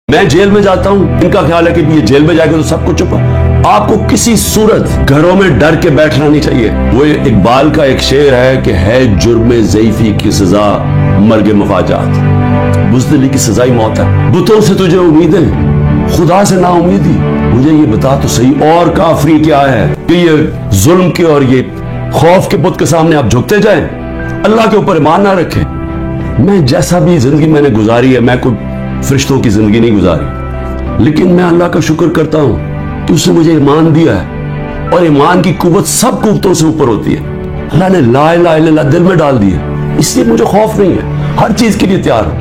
मैं जेल में जाता हूं, इनका ख्याल है कि ये जेल में जाएगा तो सब कुछ चुप है। आपको किसी सूरत घरों में डर के बैठना नहीं चाहिए। वो इकबाल का एक शेर है कि है जुर्मे ज़ईफ़ी की सजा मर्ग मफाजात, बुज़दिली की सजा ही मौत है। बुतों से तुझे उम्मीदें, खुदा से ना उम्मीदी। मुझे ये बता तो सही, और काफरी क्या है कि ये जुल्म के और ये खौफ के बुत के सामने आप झुकते जाएं, अल्लाह के ऊपर ईमान ना रखें। मैं जैसा भी जिंदगी मैंने गुजारी है, मैं कोई फरिश्तों की जिंदगी नहीं गुजारी, लेकिन मैं अल्लाह का शुक्र करता हूं कि उसने मुझे ईमान दिया है, और ईमान की कुव्वत सब कुव्वतों से ऊपर होती है। अल्लाह ने ला इलाहा इल्लल्लाह दिल में डाल दी है, इसलिए मुझे खौफ नहीं है। हर चीज के लिए तैयार हूं,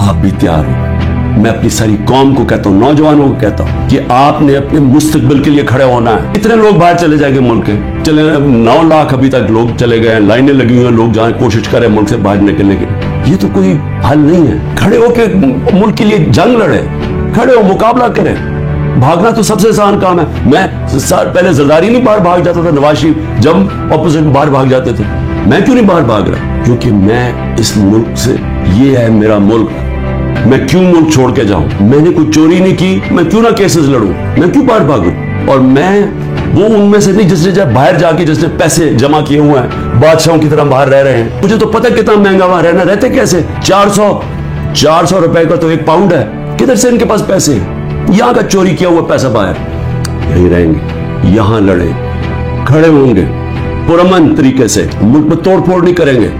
आप भी तैयार हो। मैं अपनी सारी कौम को कहता हूं, नौजवानों को कहता हूं कि आपने अपने मुस्तकबिल के लिए खड़े होना है। इतने लोग बाहर चले जाएंगे मुल्क के, चले 9 लाख अभी तक लोग चले गए, लाइनें लगी हुई हैं, लोग जहां कोशिश कर रहे हैं मुल्क से बाहर निकलने की। ये तो कोई हल नहीं है। खड़े होके मुल्क के लिए जंग लड़े, खड़े हो मुकाबला करें। भागना तो सबसे आसान काम है। मैं पहले जरदारी नहीं बाहर भाग जाता था, नवाज शरीफ जब ऑपोजिट बाहर भाग जाते थे, मैं क्यों नहीं बाहर भाग रहा? क्योंकि मैं इस मुल्क से, ये है मेरा मुल्क, मैं क्यों मुल्क छोड़ के जाऊं? मैंने कोई चोरी नहीं की, मैं क्यों ना केसेस लड़ूं? मैं क्यों बाहर भागूं? और मैं वो उनमें से नहीं जिसने जब बाहर जाके जिसने पैसे जमा किए हुए हैं, बादशाहों की तरह बाहर रह रहे हैं। मुझे तो पता कितना महंगा वहां रहना, रहते कैसे? 400 रुपए का तो 1 पाउंड है। किधर से इनके पास पैसे? यहां का चोरी किया हुआ पैसा बाहर। यहीं रहेंगे, यहां लड़े, खड़े होंगे पुरअमन तरीके से, मुल्क में तोड़ फोड़ नहीं करेंगे,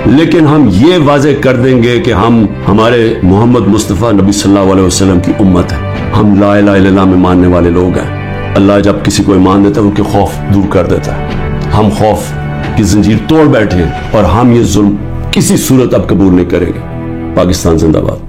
लेकिन हम ये वाजे कर देंगे कि हम हमारे मोहम्मद मुस्तफ़ा नबी सल्लल्लाहु अलैहि वसल्लम की उम्मत है। हम ला इलाहा इल्लल्लाह में मानने वाले लोग हैं। अल्लाह जब किसी को ईमान देता है, उनके खौफ दूर कर देता है। हम खौफ की जंजीर तोड़ बैठे हैं, और हम ये जुल्म किसी सूरत अब कबूल नहीं करेंगे। पाकिस्तान जिंदाबाद।